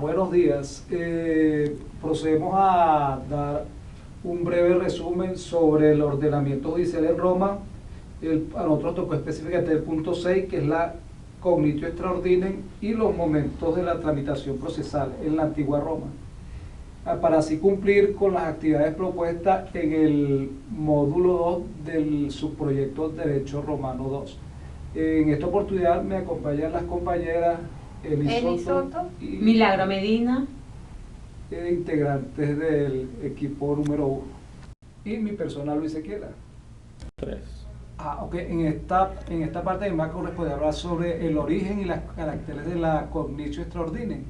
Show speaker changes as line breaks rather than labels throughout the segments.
Buenos días. Procedemos a dar un breve resumen sobre el ordenamiento judicial en Roma. A nosotros tocó específicamente el punto 6, que es la cognitio extra ordinem y los momentos de la tramitación procesal en la antigua Roma, para así cumplir con las actividades propuestas en el módulo 2 del subproyecto Derecho Romano 2. En esta oportunidad me acompañan las compañeras
Eli
Eli
Soto,
y
Milagro Medina.
integrantes del equipo número 1 y mi persona Luis Equela.
Tres.
Ok, en esta parte me corresponde hablar sobre el origen y las caracteres de la cognitio extra ordinem.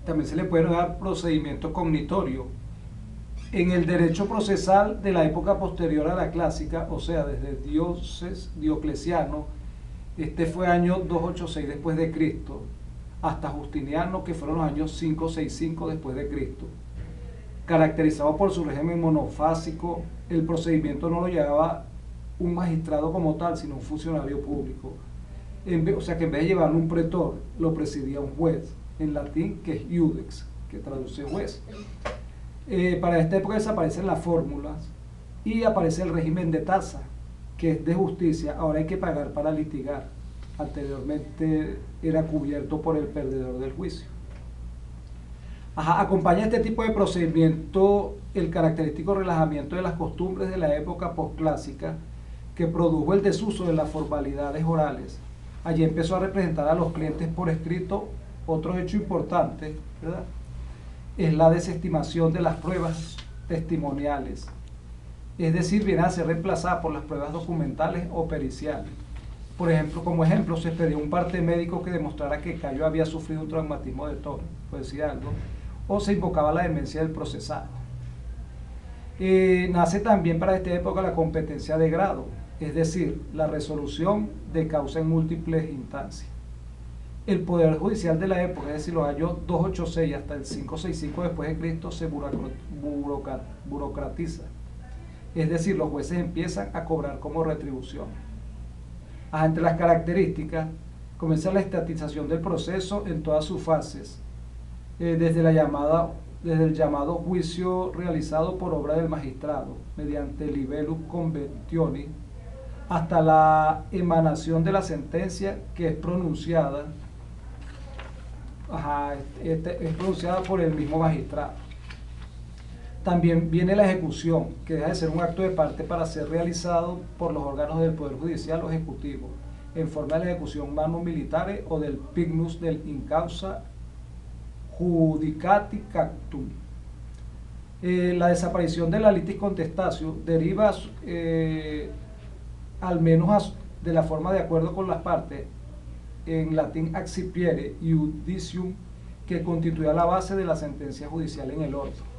También se le puede dar procedimiento cognitorio. En el derecho procesal de la época posterior a la clásica, o sea, desde Diocleciano, este fue año 286 después de Cristo, hasta Justiniano, que fueron los años 565 después de Cristo. Caracterizado por su régimen monofásico, el procedimiento no lo llevaba un magistrado como tal, sino un funcionario público. O sea que en vez de llevarlo un pretor, lo presidía un juez, en latín, que es iudex, que traduce juez. Para esta época desaparecen las fórmulas y aparece el régimen de tasa, que es de justicia. Ahora hay que pagar para litigar. Anteriormente era cubierto por el perdedor del juicio. Acompaña este tipo de procedimiento el característico relajamiento de las costumbres de la época posclásica, que produjo el desuso de las formalidades orales. Allí empezó a representar a los clientes por escrito. Otro hecho importante, ¿verdad?, es la desestimación de las pruebas testimoniales, es decir, viene a ser reemplazada por las pruebas documentales o periciales. Por ejemplo, como ejemplo, se pedía un parte médico que demostrara que Cayo había sufrido un traumatismo de tono, por decir algo, o se invocaba la demencia del procesado. Nace también para esta época la competencia de grado, es decir, la resolución de causa en múltiples instancias. El Poder Judicial de la época, es decir, los años 286 hasta el 565 después de Cristo, se burocratiza. Es decir, los jueces empiezan a cobrar como retribución. Entre las características, comienza la estatización del proceso en todas sus fases, desde el llamado juicio realizado por obra del magistrado, mediante libellus conventioni, hasta la emanación de la sentencia, que es pronunciada por el mismo magistrado. También viene la ejecución, que deja de ser un acto de parte para ser realizado por los órganos del Poder Judicial o Ejecutivo, en forma de la ejecución manu militare o del pignus del in causa judicati cactum. La desaparición de la litis contestatio deriva al menos de la forma de acuerdo con las partes, en latín accipiere iudicium, que constituía la base de la sentencia judicial en el orden.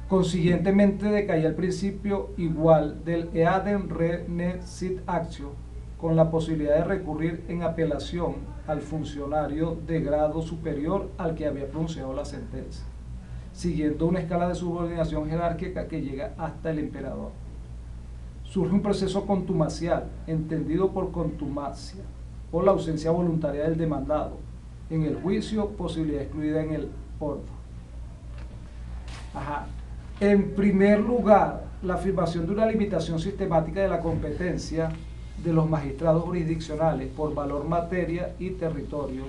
Consiguientemente decaía el principio igual del eadem re ne sit actio, con la posibilidad de recurrir en apelación al funcionario de grado superior al que había pronunciado la sentencia, siguiendo una escala de subordinación jerárquica que llega hasta el emperador. Surge un proceso contumacial, entendido por contumacia, por la ausencia voluntaria del demandado. En el juicio, posibilidad excluida en el ordo. En primer lugar, la afirmación de una limitación sistemática de la competencia de los magistrados jurisdiccionales por valor, materia y territorio,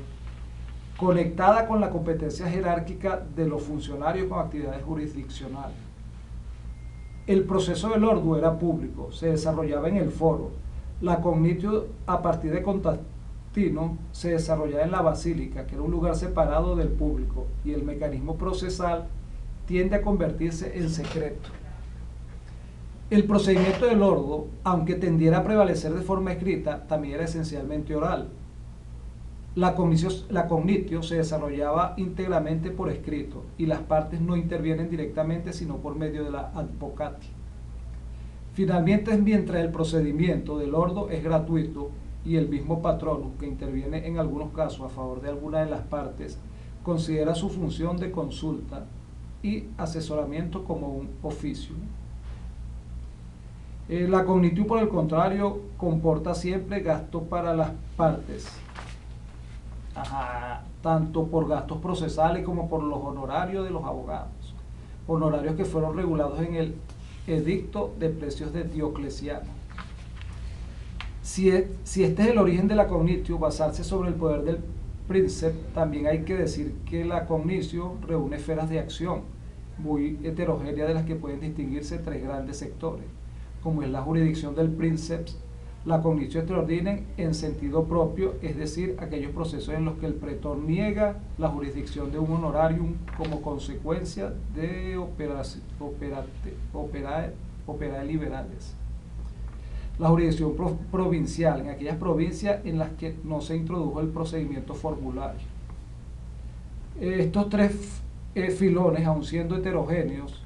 conectada con la competencia jerárquica de los funcionarios con actividades jurisdiccionales. El proceso del ordo era público, se desarrollaba en el foro. La cognitio, a partir de Constantino, se desarrollaba en la basílica, que era un lugar separado del público, y el mecanismo procesal tiende a convertirse en secreto. El procedimiento del ordo, aunque tendiera a prevalecer de forma escrita, también era esencialmente oral. La cognitio se desarrollaba íntegramente por escrito, y las partes no intervienen directamente sino por medio de la advocati. Finalmente, mientras el procedimiento del ordo es gratuito y el mismo patrono, que interviene en algunos casos a favor de alguna de las partes, considera su función de consulta y asesoramiento como un oficio. La cognitio, por el contrario, comporta siempre gasto para las partes. tanto por gastos procesales como por los honorarios de los abogados, honorarios que fueron regulados en el Edicto de Precios de Diocleciano. Si este es el origen de la cognitio, basarse sobre el poder del príncipe, también hay que decir que la cognitio reúne esferas de acción muy heterogéneas, de las que pueden distinguirse tres grandes sectores, como es la jurisdicción del princeps, la cognitio extraordinem en sentido propio, es decir, aquellos procesos en los que el pretor niega la jurisdicción de un honorarium como consecuencia de operae liberales. La jurisdicción provincial, en aquellas provincias en las que no se introdujo el procedimiento formulario. Estos tres filones, aun siendo heterogéneos,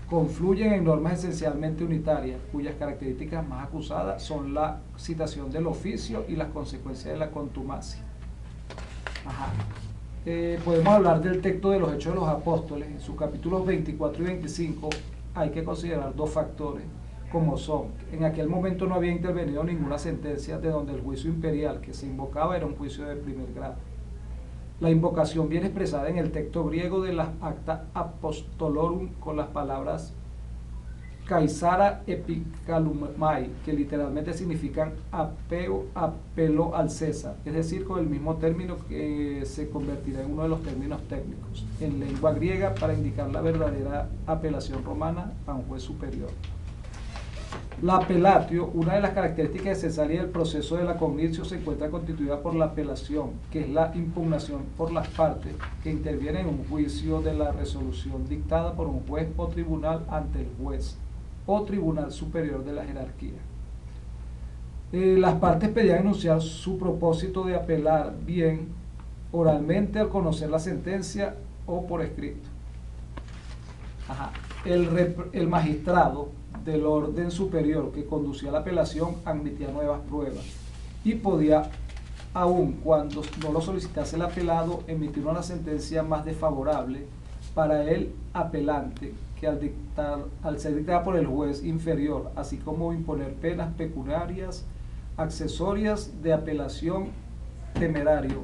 confluyen en normas esencialmente unitarias, cuyas características más acusadas son la citación del oficio y las consecuencias de la contumacia. Podemos hablar del texto de los Hechos de los Apóstoles. En sus capítulos 24 y 25 hay que considerar dos factores, como son: en aquel momento no había intervenido ninguna sentencia, de donde el juicio imperial que se invocaba era un juicio de primer grado. La invocación viene expresada en el texto griego de las Acta Apostolorum con las palabras Caesara epicalumai, que literalmente significan apelo al César, es decir, con el mismo término que se convertirá en uno de los términos técnicos en lengua griega para indicar la verdadera apelación romana a un juez superior. La apelatio, una de las características esenciales del proceso de la cognitio, se encuentra constituida por la apelación, que es la impugnación por las partes que intervienen en un juicio de la resolución dictada por un juez o tribunal ante el juez o tribunal superior de la jerarquía. Las partes pedían enunciar su propósito de apelar bien oralmente al conocer la sentencia o por escrito. El magistrado del orden superior que conducía la apelación admitía nuevas pruebas y podía, aun cuando no lo solicitase el apelado, emitir una sentencia más desfavorable para el apelante que al ser dictada por el juez inferior, así como imponer penas pecuniarias accesorias de apelación temerario.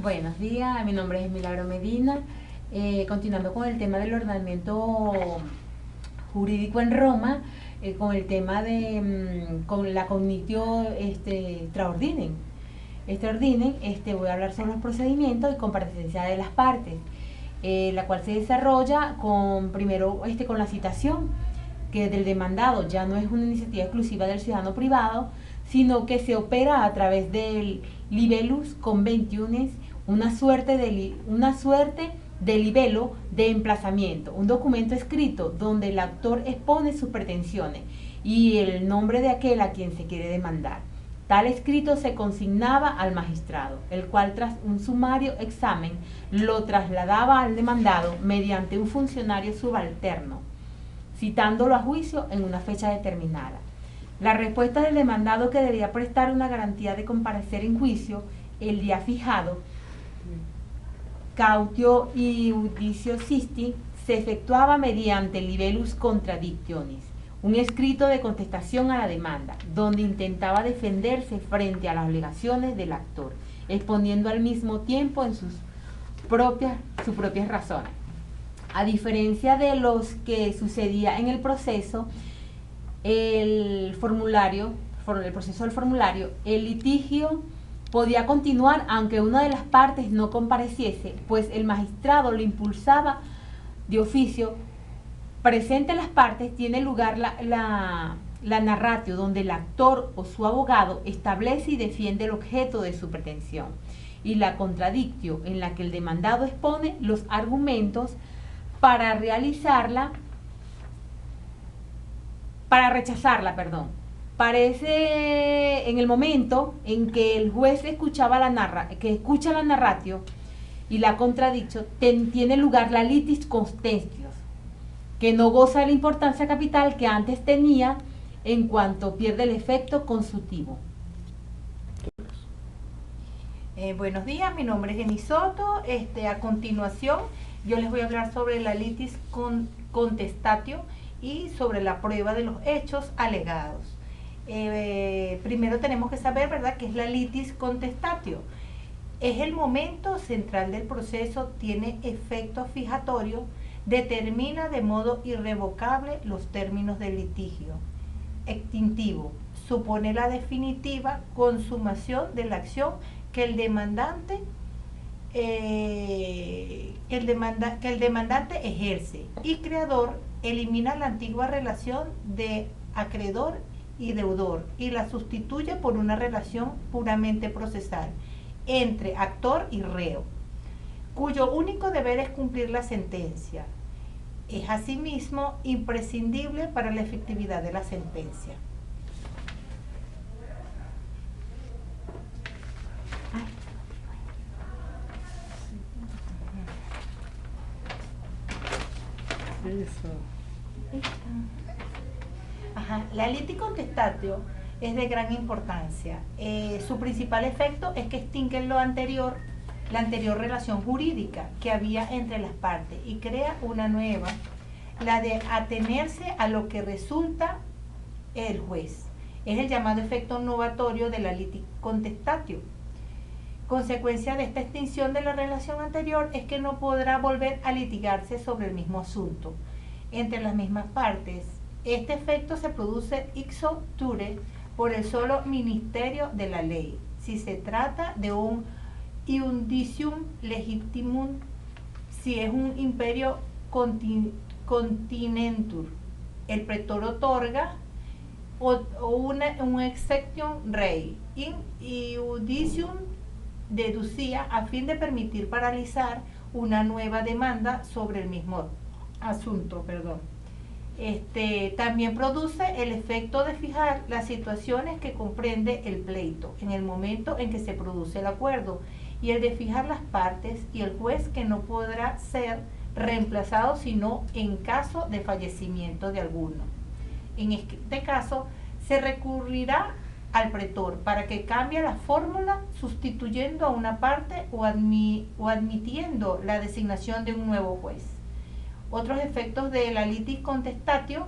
Buenos días, mi nombre es Milagro Medina. Continuando con el tema del ordenamiento jurídico en Roma, con el tema de con la cognitio extraordinem. Voy a hablar sobre los procedimientos y comparecencia de las partes, la cual se desarrolla primero con la citación, que del demandado ya no es una iniciativa exclusiva del ciudadano privado, sino que se opera a través del libellus conventionis, una suerte de libelo de emplazamiento, un documento escrito donde el autor expone sus pretensiones y el nombre de aquel a quien se quiere demandar. Tal escrito se consignaba al magistrado, el cual tras un sumario examen lo trasladaba al demandado mediante un funcionario subalterno, citándolo a juicio en una fecha determinada. La respuesta del demandado, que debía prestar una garantía de comparecer en juicio el día fijado, cautio iudicio sisti, se efectuaba mediante libellus contradictionis, un escrito de contestación a la demanda, donde intentaba defenderse frente a las alegaciones del actor, exponiendo al mismo tiempo en sus propias razones. A diferencia de los que sucedía en el proceso, el proceso del formulario, el litigio podía continuar aunque una de las partes no compareciese, pues el magistrado lo impulsaba de oficio. Presente las partes, tiene lugar la narratio, donde el actor o su abogado establece y defiende el objeto de su pretensión, y la contradictio, en la que el demandado expone los argumentos para rechazarla. Parece en el momento en que el juez escucha la narratio y la contradictio, tiene lugar la litis contentiosus, que no goza de la importancia capital que antes tenía, en cuanto pierde el efecto consultivo.
Buenos días, mi nombre es Jenny Soto. A continuación yo les voy a hablar sobre la litis contestatio y sobre la prueba de los hechos alegados. Primero tenemos que saber, ¿verdad?, qué es la litis contestatio. Es el momento central del proceso, tiene efecto fijatorio, determina de modo irrevocable los términos del litigio. Extintivo, supone la definitiva consumación de la acción que el demandante ejerce. Y creador, elimina la antigua relación de acreedor y deudor y la sustituye por una relación puramente procesal entre actor y reo, cuyo único deber es cumplir la sentencia. Es asimismo imprescindible para la efectividad de la sentencia. La litis contestatio es de gran importancia. Su principal efecto es que extingue la anterior relación jurídica que había entre las partes y crea una nueva, la de atenerse a lo que resulta el juez. Es el llamado efecto novatorio de la litis contestatio. Consecuencia de esta extinción de la relación anterior es que no podrá volver a litigarse sobre el mismo asunto entre las mismas partes. Este efecto se produce ixo ture por el solo ministerio de la ley, si se trata de un iudicium legitimum, si es un imperio continentur, el pretor otorga un exception rei in iudicium deducía a fin de permitir paralizar una nueva demanda sobre el mismo asunto, también produce el efecto de fijar las situaciones que comprende el pleito en el momento en que se produce el acuerdo, y el de fijar las partes y el juez, que no podrá ser reemplazado sino en caso de fallecimiento de alguno. En este caso se recurrirá al pretor para que cambie la fórmula sustituyendo a una parte o admitiendo la designación de un nuevo juez. Otros efectos de la litis contestatio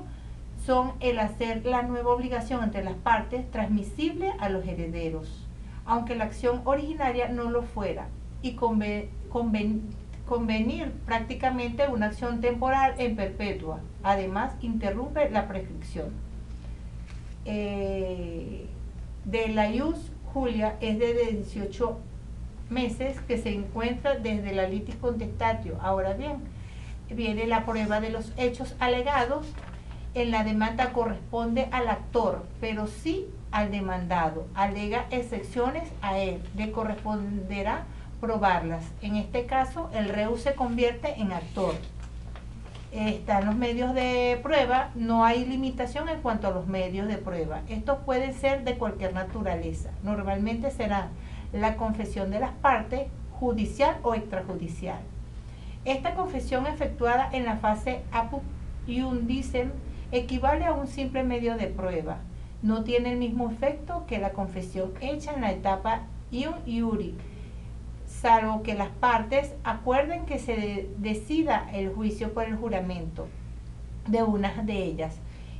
son el hacer la nueva obligación entre las partes transmisible a los herederos, aunque la acción originaria no lo fuera, y convenir prácticamente una acción temporal en perpetua. Además, interrumpe la prescripción. De la ius Julia es de 18 meses que se encuentra desde la litis contestatio. Ahora bien, viene la prueba de los hechos alegados. En la demanda corresponde al actor, pero sí al demandado. Alega excepciones a él, le corresponderá probarlas. En este caso, el reo se convierte en actor. Están los medios de prueba, no hay limitación en cuanto a los medios de prueba. Estos pueden ser de cualquier naturaleza. Normalmente será la confesión de las partes, judicial o extrajudicial. Esta confesión efectuada en la fase apud iudicem equivale a un simple medio de prueba. No tiene el mismo efecto que la confesión hecha en la etapa iun iuri, salvo que las partes acuerden que se decida el juicio por el juramento de una de ellas.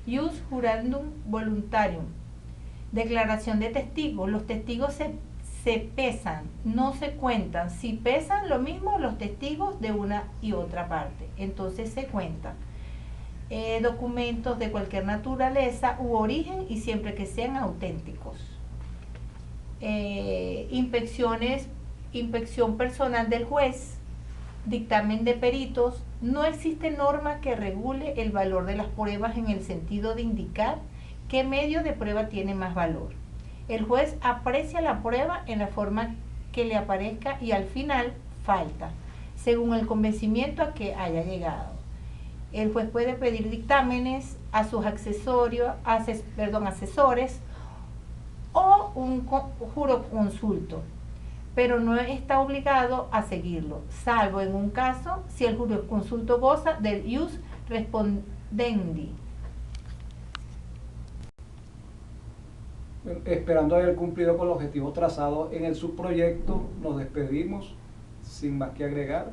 Ius jurandum voluntarium. Declaración de testigos. Los testigos se pesan, no se cuentan. Si pesan lo mismo los testigos de una y otra parte, entonces se cuentan. Documentos de cualquier naturaleza u origen y siempre que sean auténticos. Inspección personal del juez, dictamen de peritos. No existe norma que regule el valor de las pruebas en el sentido de indicar qué medio de prueba tiene más valor. El juez aprecia la prueba en la forma que le aparezca y al final falta, según el convencimiento a que haya llegado. El juez puede pedir dictámenes a sus asesores o un juroconsulto, pero no está obligado a seguirlo, salvo en un caso si el jurisconsulto goza del ius respondendi.
Esperando haber cumplido con el objetivo trazado en el subproyecto, nos despedimos sin más que agregar.